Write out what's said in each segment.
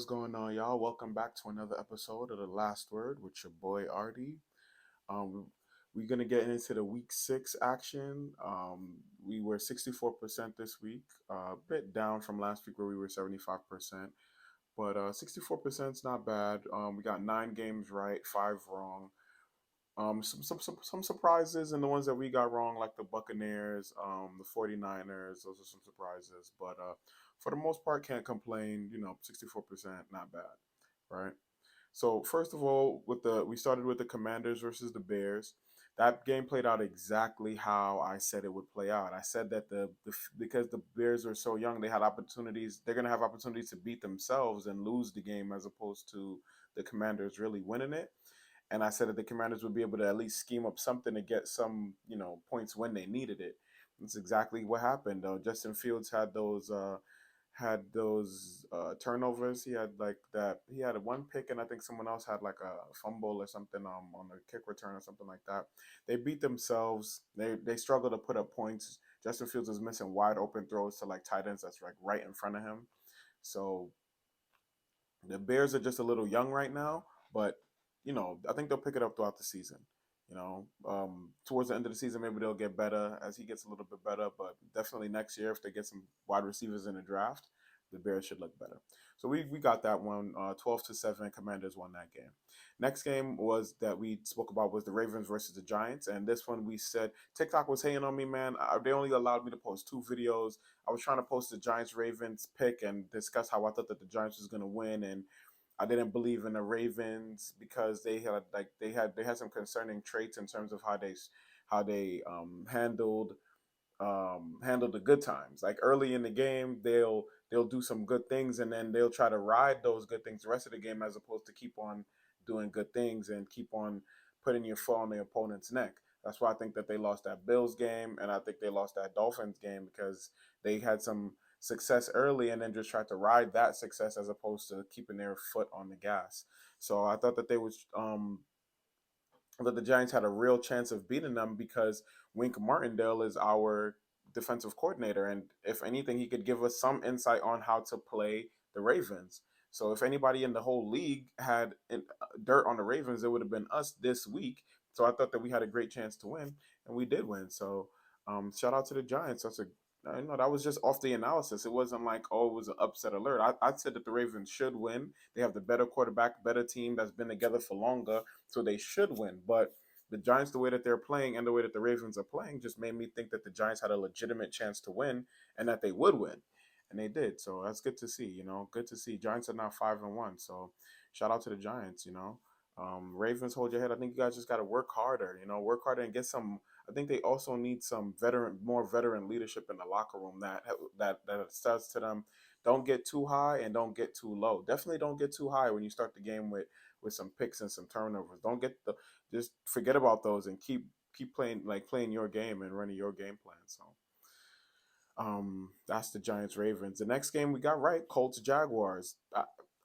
going on, y'all? Welcome back to another episode of The Last Word with your boy Arty. Um, we're gonna get into the week six action. We were 64% this week, a bit down from last week where we were 75%, but 64% is not bad. We got 9 games right, 5 wrong. Some surprises, and the ones that we got wrong, like the Buccaneers, the 49ers, those are some surprises. But for the most part, can't complain. 64%, not bad, right? So first of all, we started with the Commanders versus the Bears. That game played out exactly how I said it would play out. I said that because the Bears are so young, they had opportunities. They're gonna have opportunities to beat themselves and lose the game, as opposed to the Commanders really winning it. And I said that the Commanders would be able to at least scheme up something to get some, points when they needed it. That's exactly what happened. Justin Fields had those turnovers. He had like that. He had one pick, and I think someone else had like a fumble or something on the kick return or something like that. They beat themselves. They struggled to put up points. Justin Fields was missing wide open throws to like tight ends that's like right in front of him. So the Bears are just a little young right now, but I think they'll pick it up throughout the season. Towards the end of the season, maybe they'll get better as he gets a little bit better. But definitely next year, if they get some wide receivers in the draft, the Bears should look better. So we got that one, 12-7. Commanders won that game. Next game was that we spoke about was the Ravens versus the Giants, and this one we said TikTok was hating on me, man. They only allowed me to post 2 videos. I was trying to post the Giants Ravens pick and discuss how I thought that the Giants was going to win, and I didn't believe in the Ravens because they had some concerning traits in terms of how they handled the good times. Like early in the game, they'll do some good things, and then they'll try to ride those good things the rest of the game, as opposed to keep on doing good things and keep on putting your foot on the opponent's neck. That's why I think that they lost that Bills game, and I think they lost that Dolphins game, because they had some success early and then just tried to ride that success as opposed to keeping their foot on the gas. So I thought that the Giants had a real chance of beating them, because Wink Martindale is our defensive coordinator, and if anything, he could give us some insight on how to play the Ravens. So if anybody in the whole league had dirt on the Ravens, it would have been us this week. So I thought that we had a great chance to win, and we did win. So shout out to the Giants. That was just off the analysis. It wasn't like, oh, it was an upset alert. I said that the Ravens should win. They have the better quarterback, better team that's been together for longer, so they should win. But the Giants, the way that they're playing and the way that the Ravens are playing, just made me think that the Giants had a legitimate chance to win and that they would win. And they did. So that's good to see, good to see. Giants are now 5-1. So shout out to the Giants, Ravens, hold your head. I think you guys just got to work harder, work harder and get some. I think they also need some more veteran leadership in the locker room that says to them, don't get too high and don't get too low. Definitely don't get too high when you start the game with some picks and some turnovers. Don't get the Just forget about those and keep playing your game and running your game plan. So that's the Giants Ravens. The next game we got right, Colts Jaguars.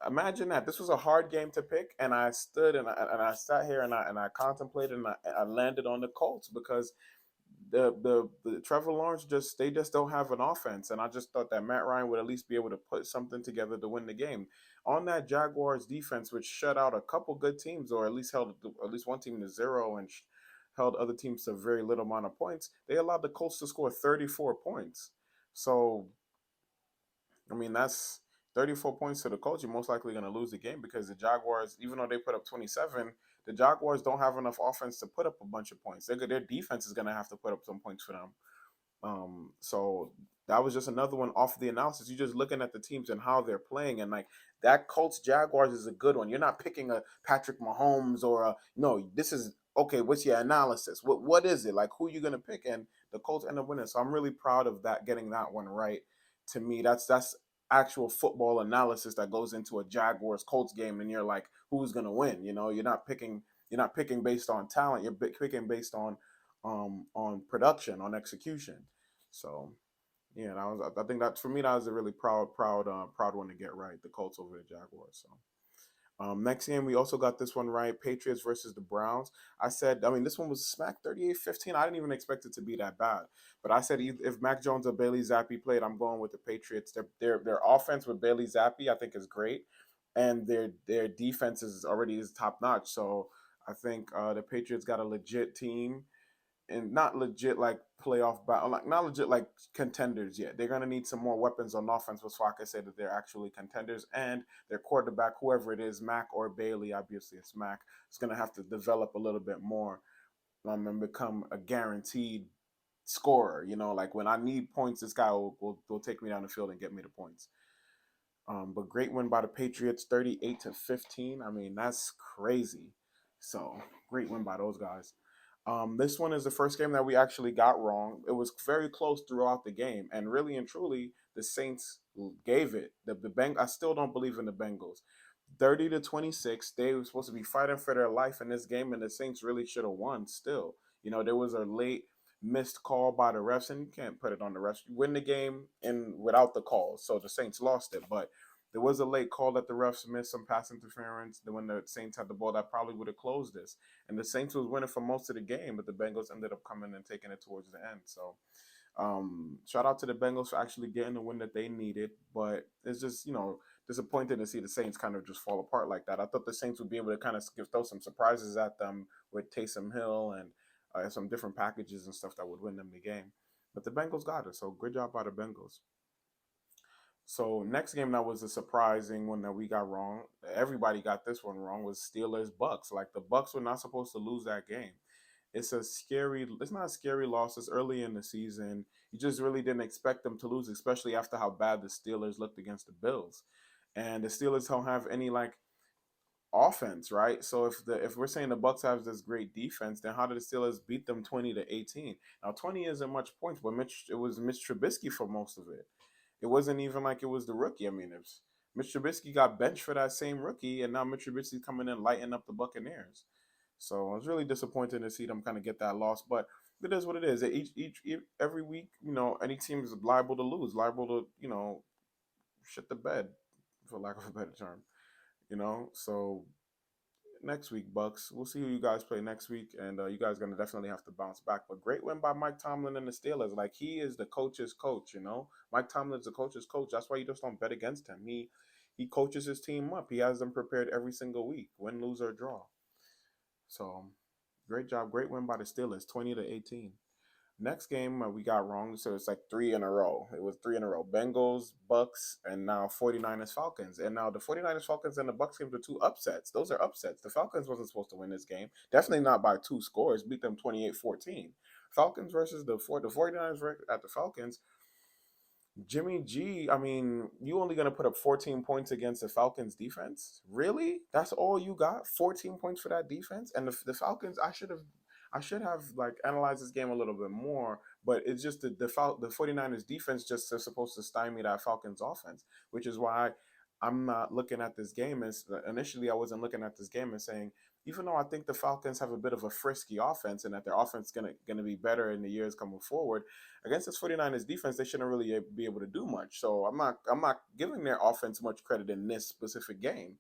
Imagine that this was a hard game to pick, and I stood and I sat here and I contemplated, and I landed on the Colts, because the Trevor Lawrence just don't have an offense, and I just thought that Matt Ryan would at least be able to put something together to win the game. On that Jaguars defense, which shut out a couple good teams, or at least held at least one team to zero, and held other teams to very little amount of points, they allowed the Colts to score 34 points. So I mean, that's 34 points to the Colts. You're most likely going to lose the game, because the Jaguars, even though they put up 27, the Jaguars don't have enough offense to put up a bunch of points. Their defense is going to have to put up some points for them. So that was just another one off the analysis. You're just looking at the teams and how they're playing, and like that Colts Jaguars is a good one. You're not picking a Patrick Mahomes or no. This is okay. What's your analysis? What is it like? Who are you gonna pick? And the Colts end up winning. So I'm really proud of that, getting that one right. To me, that's actual football analysis that goes into a Jaguars Colts game, and you're like, who's gonna win? You're not picking based on talent. You're picking based on production, on execution. So yeah, I think that for me that was a really proud one to get right. The Colts over the Jaguars. So next game, we also got this one right. Patriots versus the Browns. This one was smack 38-15. I didn't even expect it to be that bad. But I said if Mac Jones or Bailey Zappi played, I'm going with the Patriots. Their offense with Bailey Zappi, I think, is great. and their defense is top notch. So I think the Patriots got a legit team, and not legit like playoff battle, like not legit like contenders yet. They're gonna need some more weapons on offense before I can say that they're actually contenders. And their quarterback, whoever it is, Mac or Bailey, obviously it's Mac, is gonna have to develop a little bit more and become a guaranteed scorer. You know, like when I need points, this guy will take me down the field and get me the points. But great win by the Patriots, 38-15. I mean, that's crazy. So great win by those guys. This one is the first game that we actually got wrong. It was very close throughout the game, and really and truly, the Saints gave it. I still don't believe in the Bengals. 30-26. They were supposed to be fighting for their life in this game, and the Saints really should have won. Still, you know, there was a late missed call by the refs, and you can't put it on the refs. You win the game and without the calls, so the Saints lost it. But there was a late call that the refs missed, some pass interference. Then when the Saints had the ball, that probably would have closed this. And the Saints was winning for most of the game, but the Bengals ended up coming and taking it towards the end. So shout out to the Bengals for actually getting the win that they needed. But it's just, you know, disappointing to see the Saints kind of just fall apart like that. I thought the Saints would be able to kind of throw some surprises at them with Taysom Hill and some different packages and stuff that would win them the game. But the Bengals got it. So good job by the Bengals. So next game that was a surprising one that we got wrong. Everybody got this one wrong. Was Steelers Bucks. Like the Bucks were not supposed to lose that game. It's not a scary loss. It's early in the season. You just really didn't expect them to lose, especially after how bad the Steelers looked against the Bills. And the Steelers don't have any like offense, right? So if we're saying the Bucks have this great defense, then how did the Steelers beat them 20-18? Now 20 isn't much points, but it was Mitch Trubisky for most of it. It wasn't even like it was the rookie. I mean, if Mitch Trubisky got benched for that same rookie, and now Mitch Trubisky coming in lighting up the Buccaneers. So I was really disappointed to see them kind of get that loss, but it is what it is. Every week, you know, any team is liable to lose, liable to, you know, shit the bed, for lack of a better term. You know, so next week, Bucks. We'll see who you guys play next week, and you guys gonna definitely have to bounce back. But great win by Mike Tomlin and the Steelers. Like he is the coach's coach, you know. Mike Tomlin's the coach's coach. That's why you just don't bet against him. He coaches his team up. He has them prepared every single week, win, lose, or draw. So great job, great win by the Steelers, 20-18. Next game we got wrong, so it's like three in a row. It was three in a row. Bengals, Bucks, and now 49ers, Falcons. And now the 49ers, Falcons, and the Bucks games are two upsets. Those are upsets. The Falcons wasn't supposed to win this game. Definitely not by two scores. Beat them 28-14. Falcons versus the 49ers at the Falcons. Jimmy G, I mean, you only gonna put up 14 points against the Falcons defense? Really? That's all you got? 14 points for that defense? And the Falcons, I should have like analyzed this game a little bit more, but it's just the 49ers defense just is supposed to stymie that Falcons offense, which is why I'm not looking at this game as initially I wasn't looking at this game and saying, even though I think the Falcons have a bit of a frisky offense and that their offense is gonna be better in the years coming forward, against this 49ers defense, they shouldn't really be able to do much. So I'm not giving their offense much credit in this specific game.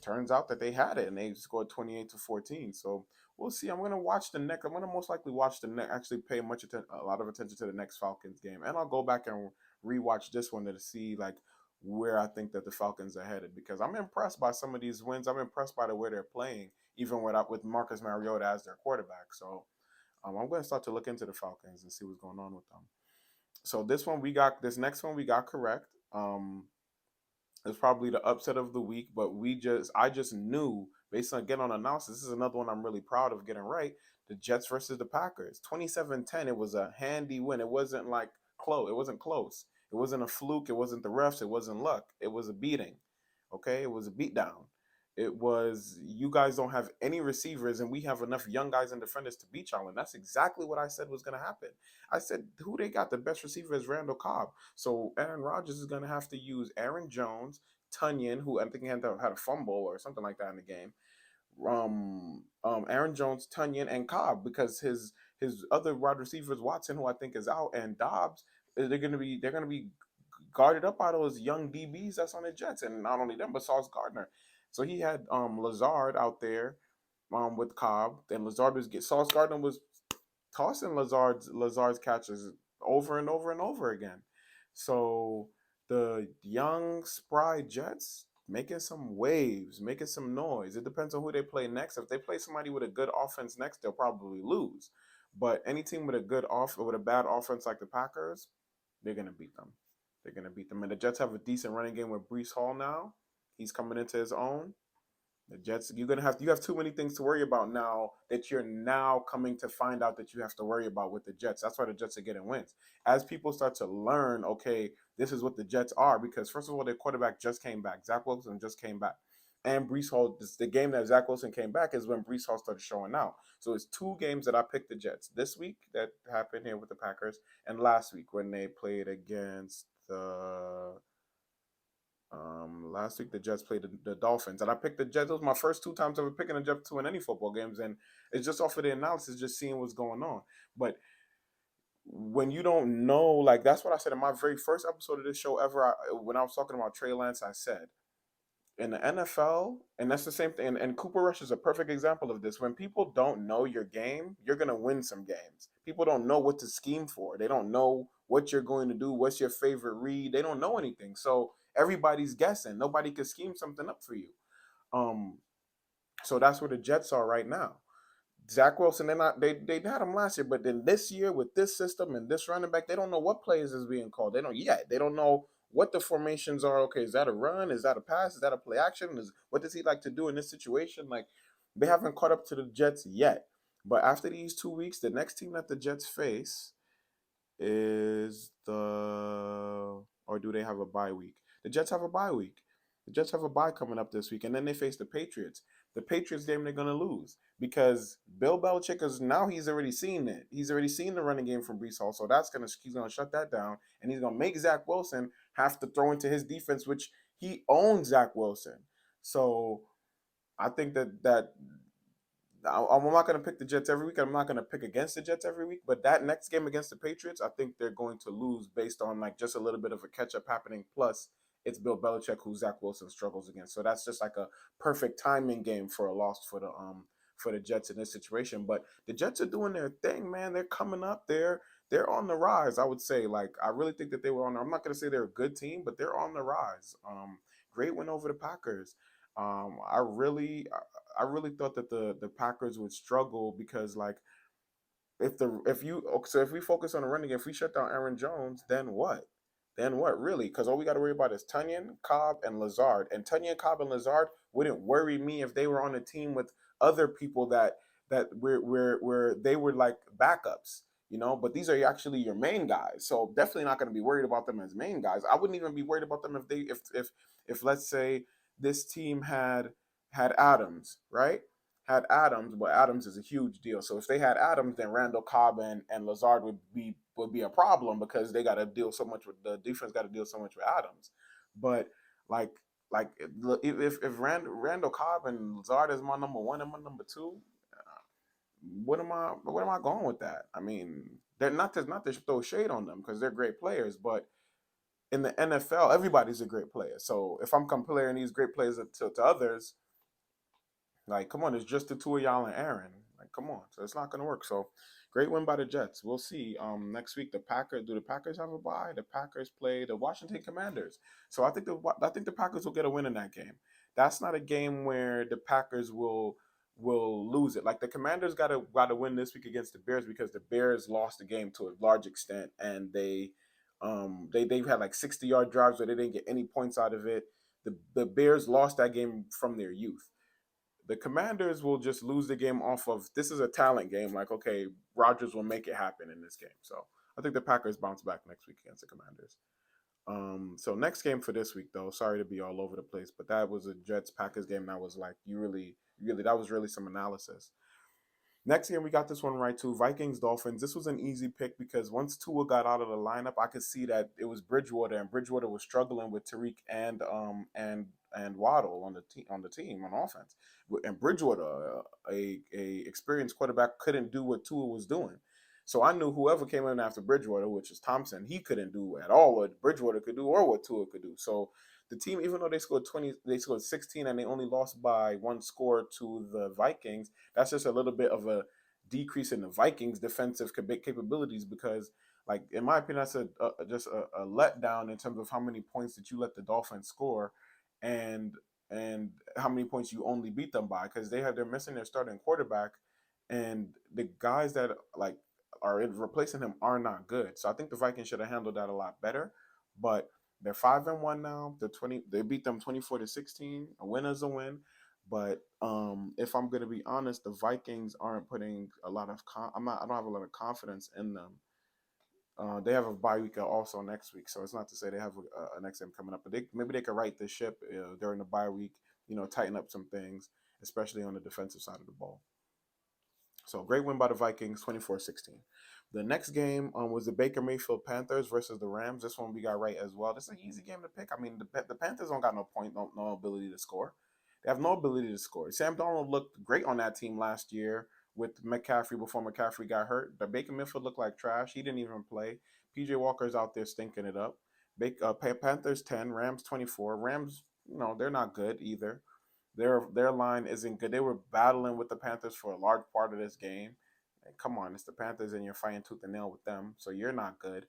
Turns out that they had it and they scored 28-14. So we'll see. I'm gonna most likely watch the next. Actually, pay a lot of attention to the next Falcons game, and I'll go back and rewatch this one to see like where I think that the Falcons are headed because I'm impressed by some of these wins. I'm impressed by the way they're playing, even with Marcus Mariota as their quarterback. So I'm going to start to look into the Falcons and see what's going on with them. So this next one we got correct. It's probably the upset of the week, but I just knew based on getting on analysis, this is another one I'm really proud of getting right. The Jets versus the Packers, 27-10. It was a handy win. It wasn't like close. It wasn't close. It wasn't a fluke. It wasn't the refs. It wasn't luck. It was a beating. Okay, it was a beatdown. It was you guys don't have any receivers, and we have enough young guys and defenders to beat y'all. And that's exactly what I said was going to happen. I said who they got the best receiver is Randall Cobb. So Aaron Rodgers is going to have to use Aaron Jones, Tunyon, who I think he had a fumble or something like that in the game. Aaron Jones, Tunyon, and Cobb because his other wide receivers, Watson, who I think is out, and Dobbs, they're gonna be guarded up by those young DBs that's on the Jets, and not only them, but Sauce Gardner. So he had Lazard out there with Cobb. Then Sauce Gardner was tossing Lazard's catches over and over and over again. So the young spry Jets making some waves, making some noise. It depends on who they play next. If they play somebody with a good offense next, they'll probably lose. But any team with a good off with a bad offense like the Packers, they're gonna beat them. They're gonna beat them. And the Jets have a decent running game with Brees Hall now. He's coming into his own. The Jets, you have too many things to worry about now that you're now coming to find out that you have to worry about with the Jets. That's why the Jets are getting wins. As people start to learn, okay, this is what the Jets are, because first of all, their quarterback just came back. Zach Wilson just came back. And Brees Hall, the game that Zach Wilson came back is when Brees Hall started showing out. So it's 2 games that I picked the Jets. This week that happened here with the Packers, and last week when they played against the last week the Jets played the Dolphins, and I picked the Jets. It was my first 2 times ever picking the Jets to win any football games, and it's just off of the analysis, just seeing what's going on. But when you don't know, like that's what I said in my very first episode of this show ever. When I was talking about Trey Lance, I said in the NFL, and that's the same thing. And Cooper Rush is a perfect example of this. When people don't know your game, you're gonna win some games. People don't know what to scheme for. They don't know what you're going to do. What's your favorite read? They don't know anything. So everybody's guessing. Nobody can scheme something up for you. Um, so that's where the Jets are right now. Zach Wilson, they had him last year, but then this year with this system and this running back, they don't know what plays is being called. They don't yet. They don't know what the formations are. Okay, is that a run? Is that a pass? Is that a play action? What does he like to do in this situation? Like they haven't caught up to the Jets yet. But after these 2 weeks, the next team that the Jets face is or do they have a bye week? The Jets have a bye week. The Jets have a bye coming up this week, and then they face the Patriots. The Patriots game they're gonna lose because Bill Belichick is now he's already seen it. He's already seen the running game from Brees Hall, so he's gonna shut that down, and he's gonna make Zach Wilson have to throw into his defense, which he owns Zach Wilson. So I think that I'm not going to pick the Jets every week. I'm not going to pick against the Jets every week. But that next game against the Patriots, I think they're going to lose based on like just a little bit of a catch up happening. Plus, it's Bill Belichick who Zach Wilson struggles against. So that's just like a perfect timing game for a loss for the Jets in this situation. But the Jets are doing their thing, man. They're coming up. They're on the rise. I would say like I really think that they were on. I'm not going to say they're a good team, but they're on the rise. Great win over the Packers. I really thought that the Packers would struggle because like if we focus on the running, if we shut down Aaron Jones, then what? Then what really? Because all we got to worry about is Tunyon, Cobb, and Lazard. And Tunyon, Cobb, and Lazard wouldn't worry me if they were on a team with other people that where they were like backups, you know. But these are actually your main guys, so definitely not going to be worried about them as main guys. I wouldn't even be worried about them if let's say this team had Adams, right? Had Adams, but Adams is a huge deal. So if they had Adams, then Randall Cobb and Lazard would be a problem because they got to deal so much with the defense. Got to deal so much with Adams, but like if Randall Cobb and Lazard is my number one and my number two, what am I going with that? I mean, they're not to throw shade on them because they're great players, but in the NFL, everybody's a great player. So if I'm comparing these great players to others, like, come on, it's just the two of y'all and Aaron. Like, come on. So it's not gonna work. So great win by the Jets. We'll see. Next week do the Packers have a bye? The Packers play the Washington Commanders. So I think the Packers will get a win in that game. That's not a game where the Packers will lose it. Like the Commanders gotta win this week against the Bears because the Bears lost the game to a large extent and they've had like 60-yard drives where they didn't get any points out of it. The Bears lost that game from their youth. The Commanders will just lose the game off of this is a talent game. Like, okay, Rodgers will make it happen in this game. So I think the Packers bounce back next week against the Commanders. So next game for this week though, sorry to be all over the place, but that was a Jets Packers game that was like that was really some analysis. Next game, we got this one right too. Vikings Dolphins. This was an easy pick because once Tua got out of the lineup, I could see that it was Bridgewater, and Bridgewater was struggling with Tariq and Waddle on the team on offense. And Bridgewater, a experienced quarterback, couldn't do what Tua was doing. So I knew whoever came in after Bridgewater, which is Thompson, he couldn't do at all what Bridgewater could do or what Tua could do. So the team, even though they scored 16 and they only lost by 1 score to the Vikings. That's just a little bit of a decrease in the Vikings' defensive capabilities because, like, in my opinion, that's just a letdown in terms of how many points that you let the Dolphins score. and how many points you only beat them by, because they're missing their starting quarterback, and the guys that like are replacing him are not good. So I think the Vikings should have handled that a lot better. But they're 5-1 now. They beat them 24-16. A win is a win. But if I'm gonna be honest, the Vikings aren't putting a lot of I don't have a lot of confidence in them. They have a bye week also next week, so it's not to say they have a next game coming up. But maybe they could right the ship during the bye week. Tighten up some things, especially on the defensive side of the ball. So great win by the Vikings, 24-16. The next game was the Baker Mayfield Panthers versus the Rams. This one we got right as well. This is an easy game to pick. I mean, the Panthers don't got no point, no ability to score. They have no ability to score. Sam Darnold looked great on that team last year with McCaffrey before McCaffrey got hurt. But Baker Mayfield looked like trash. He didn't even play. PJ Walker's out there stinking it up. Panthers 10, Rams 24. Rams, they're not good either. Their line isn't good. They were battling with the Panthers for a large part of this game. And come on, it's the Panthers, and you're fighting tooth and nail with them, so you're not good.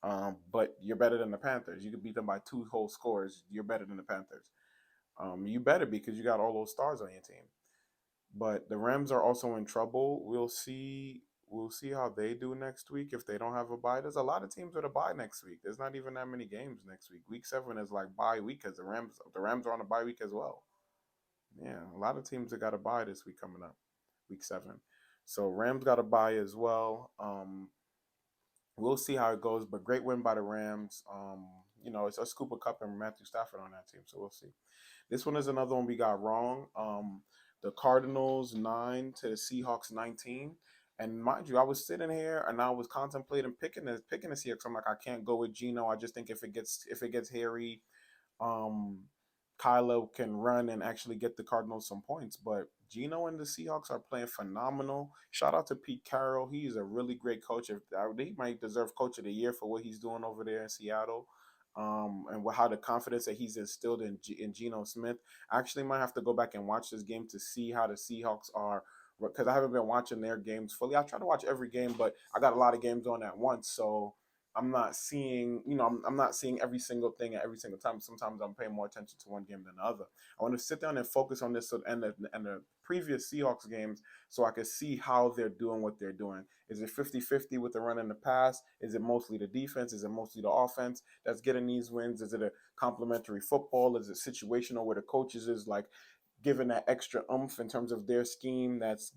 But you're better than the Panthers. You could beat them by 2 whole scores. You're better than the Panthers. You better, because you got all those stars on your team. But the Rams are also in trouble. We'll see. We'll see how they do next week if they don't have a bye. There's a lot of teams with a bye next week. There's not even that many games next week. Week 7 is like bye week because the Rams are on a bye week as well. Yeah, a lot of teams that got a bye this week coming up, week 7. So Rams got a bye as well. We'll see how it goes, but great win by the Rams. It's a Cooper Cup and Matthew Stafford on that team, so we'll see. This one is another one we got wrong. The Cardinals 9 to the Seahawks 19. And mind you, I was sitting here and I was contemplating picking the Seahawks. I'm like, I can't go with Geno. I just think if it gets hairy, um, Kylo can run and actually get the Cardinals some points. But Geno and the Seahawks are playing phenomenal. Shout out to Pete Carroll. He's a really great coach. He might deserve Coach of the Year for what he's doing over there in Seattle. And how the confidence that he's instilled in Geno Smith. I actually might have to go back and watch this game to see how the Seahawks are, because I haven't been watching their games fully. I try to watch every game, but I got a lot of games on at once, so I'm not seeing, I'm not seeing every single thing at every single time. Sometimes I'm paying more attention to one game than the other. I want to sit down and focus on this and the previous Seahawks games so I can see how they're doing what they're doing. Is it 50-50 with the run and the pass? Is it mostly the defense? Is it mostly the offense that's getting these wins? Is it a complementary football? Is it situational where the coaches is like giving that extra oomph in terms of their scheme that's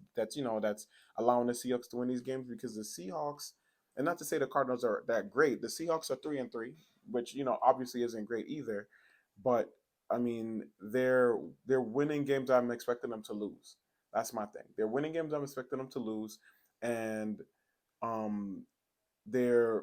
allowing the Seahawks to win these games? Because the Seahawks, and not to say the Cardinals are that great, the Seahawks are 3-3, which obviously isn't great either. But I mean, they're winning games I'm expecting them to lose. That's my thing. They're winning games I'm expecting them to lose, and um, they're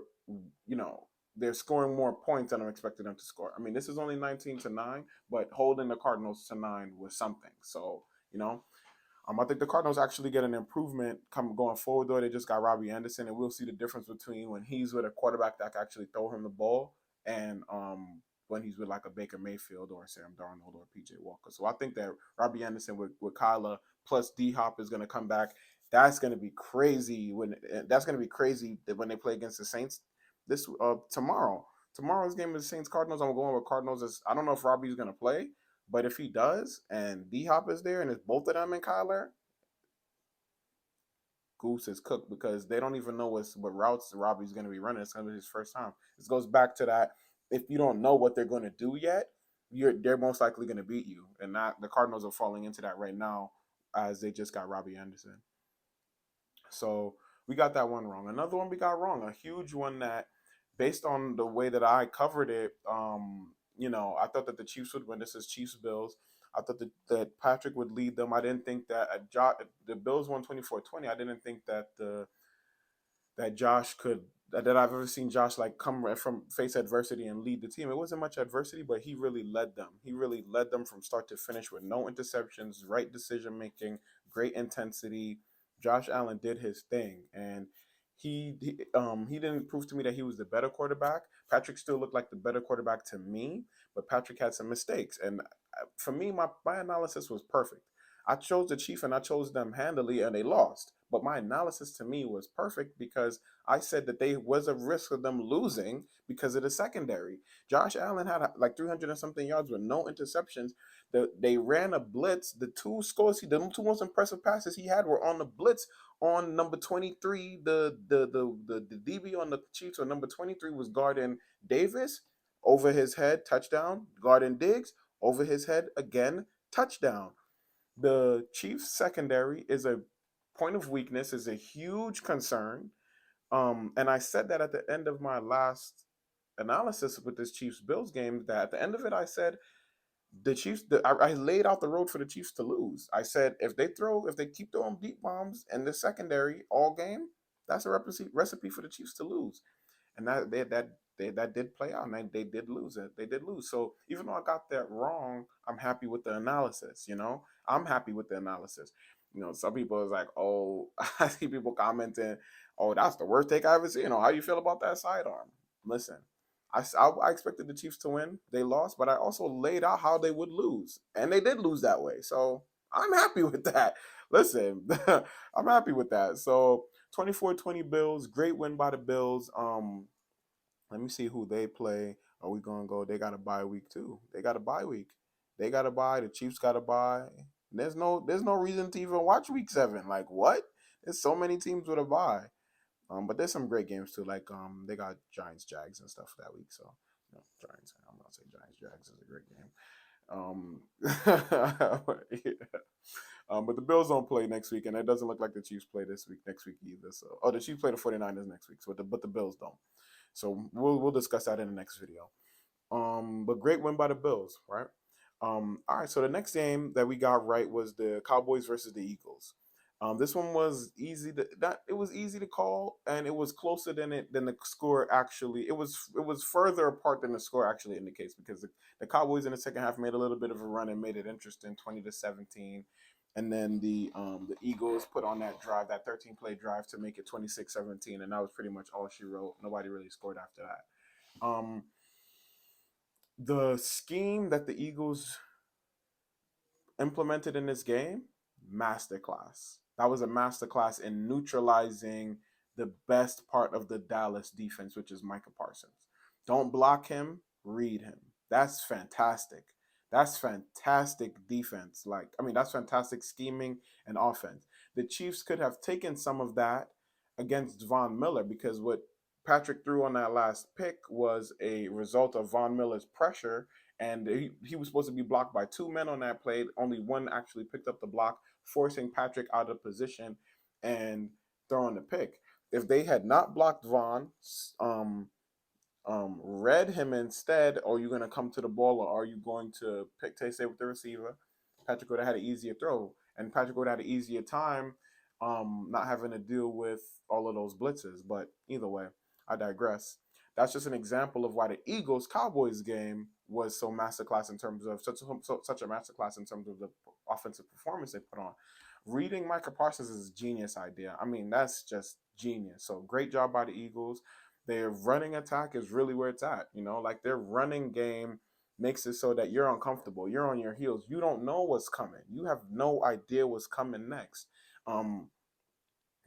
you know they're scoring more points than I'm expecting them to score. I mean, this is only 19-9, but holding the Cardinals to 9 was something. So I think the Cardinals actually get an improvement going forward, though. They just got Robbie Anderson, and we'll see the difference between when he's with a quarterback that can actually throw him the ball and when he's with like a Baker Mayfield or Sam Darnold or PJ Walker. So I think that Robbie Anderson with Kyla plus D Hop is going to come back. That's going to be crazy when they play against the Saints this tomorrow. Tomorrow's game is Saints Cardinals. I'm going with Cardinals. I don't know if Robbie's going to play, but if he does and D Hop is there and it's both of them and Kyler, Goose is cooked, because they don't even know what routes Robbie's going to be running. It's going to be his first time. This goes back to that. If you don't know what they're going to do yet, they're most likely going to beat you. And the Cardinals are falling into that right now as they just got Robbie Anderson. So we got that one wrong. Another one we got wrong, a huge one that, based on the way that I covered it, I thought that the Chiefs would win. This is Chiefs Bills. I thought that Patrick would lead them. I didn't think that the Bills won 24-20. I didn't think that Josh could that I've ever seen Josh like come from face adversity and lead the team. It wasn't much adversity, but he really led them. He really led them from start to finish with no interceptions, right decision making, great intensity. Josh Allen did his thing, and he didn't prove to me that he was the better quarterback. Patrick still looked like the better quarterback to me, but Patrick had some mistakes, and for me, my analysis was perfect. I chose the Chiefs and I chose them handily, and they lost. but my analysis to me was perfect because I said that they was a risk of them losing because of the secondary. Josh Allen had like 300 and something yards with no interceptions. They ran a blitz. The two most impressive passes he had were on the blitz on number 23. The DB on the Chiefs on number 23 was guarding Davis over his head, touchdown. Guarding Diggs over his head again, touchdown. The Chiefs secondary is a point of weakness, is a huge concern. And I said that at the end of my last analysis with this Chiefs Bills game, that at the end of it, I said the Chiefs. I laid out the road for the Chiefs to lose. I said if they keep throwing deep bombs in the secondary all game, that's a recipe for the Chiefs to lose. And that did play out, and they did lose it. They did lose. So even though I got that wrong, I'm happy with the analysis. I'm happy with the analysis. Some people is like, oh, I see people commenting, oh, that's the worst take I ever seen. How you feel about that sidearm? Listen, I expected the Chiefs to win. They lost, but I also laid out how they would lose, and they did lose that way. So I'm happy with that. Listen, I'm happy with that. So 24-20 Bills, great win by the Bills. Let me see who they play. Are we gonna go? They got a bye week too. They got a bye week. They got a bye. The Chiefs got a bye. There's no reason to even watch week 7. Like what? There's so many teams with a bye. But there's some great games too. Like they got Giants, Jags, and stuff that week. So Giants. I'm gonna say Giants, Jags is a great game. Yeah. But the Bills don't play next week, and it doesn't look like the Chiefs play next week either. So, the Chiefs play the 49ers next week, but the Bills don't. So we'll discuss that in the next video. But great win by the Bills, right? All right. So the next game that we got right was the Cowboys versus the Eagles. This one was easy it was easy to call, and it was closer than the score actually. It was further apart than the score actually indicates, because the Cowboys in the second half made a little bit of a run and made it interesting, 20-17. And then the Eagles put on that 13-play drive to make it 26-17, and that was pretty much all she wrote. Nobody really scored after that. The scheme that the Eagles implemented in this game, masterclass. That was a masterclass in neutralizing the best part of the Dallas defense, which is Micah Parsons. Don't block him, read him. That's fantastic. That's fantastic defense. That's fantastic scheming and offense. The Chiefs could have taken some of that against Von Miller, because what Patrick threw on that last pick was a result of Von Miller's pressure, and he was supposed to be blocked by 2 men on that play. Only one actually picked up the block, forcing Patrick out of position and throwing the pick. If they had not blocked Von, read him instead, are you going to come to the ball, or are you going to stay with the receiver? Patrick would have had an easier throw, and Patrick would have had an easier time not having to deal with all of those blitzes. But either way, I digress. That's just an example of why the Eagles Cowboys game was so masterclass in terms of such a masterclass in terms of the offensive performance they put on. Reading Micah Parsons is a genius idea. That's just genius. So great job by the Eagles. Their running attack is really where it's at. Like their running game makes it so that you're uncomfortable. You're on your heels. You don't know what's coming. You have no idea what's coming next.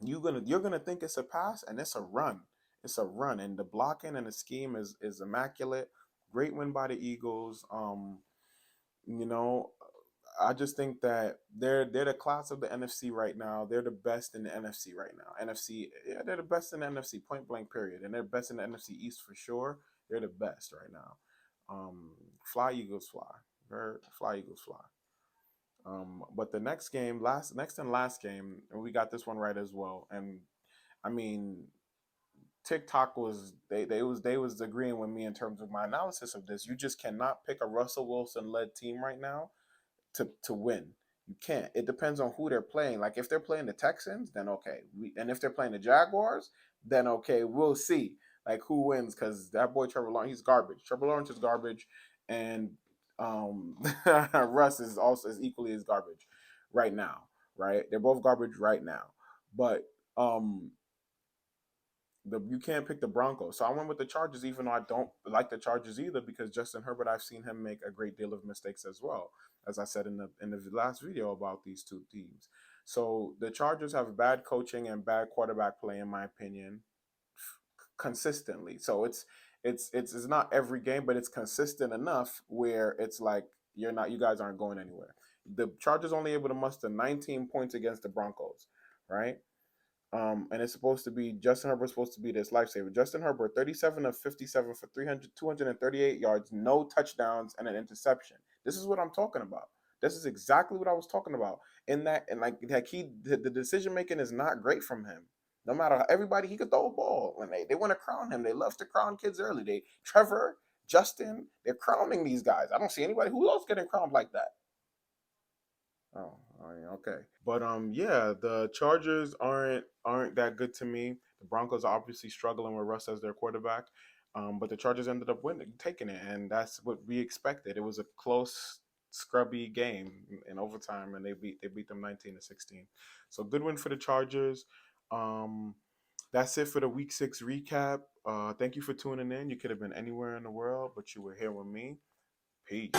You're gonna think it's a pass, and it's a run. It's a run, and the blocking and the scheme is immaculate. Great win by the Eagles. I just think that they're the class of the NFC right now. They're the best in the NFC right now. NFC, yeah, they're the best in the NFC, point blank, period. And they're best in the NFC East for sure. They're the best right now. Fly Eagles fly. Fly Eagles fly. But the next game, next and last game, and we got this one right as well. And TikTok was agreeing with me in terms of my analysis of this. You just cannot pick a Russell Wilson led team right now to win. You can't. It depends on who they're playing. Like if they're playing the Texans, then okay. And if they're playing the Jaguars, then okay, we'll see like who wins, because that boy Trevor Lawrence, he's garbage. Trevor Lawrence is garbage, and Russ is also as equally as garbage right now. Right? They're both garbage right now. But you can't pick the Broncos. So I went with the Chargers, even though I don't like the Chargers either, because Justin Herbert, I've seen him make a great deal of mistakes as well, as I said in the last video about these two teams. So the Chargers have bad coaching and bad quarterback play, in my opinion, consistently. So it's not every game, but it's consistent enough where it's like you guys aren't going anywhere. The Chargers only able to muster 19 points against the Broncos, right? And it's supposed to be Justin Herbert's supposed to be this lifesaver. Justin Herbert, 37 of 57 for 238 yards, no touchdowns, and an interception. This is what I'm talking about. This is exactly what I was talking about. In that, and like the decision making is not great from him. No matter how, everybody, he could throw a ball. When they want to crown him, they love to crown kids early. Trevor, Justin, they're crowning these guys. I don't see anybody who else getting crowned like that. Oh, yeah, okay. But yeah, the Chargers aren't that good to me. The Broncos are obviously struggling with Russ as their quarterback. But the Chargers ended up winning, taking it, and that's what we expected. It was a close, scrubby game in overtime, and they beat them 19-16. So good win for the Chargers. Um, that's it for the Week 6 recap. Thank you for tuning in. You could have been anywhere in the world, but you were here with me. Peace.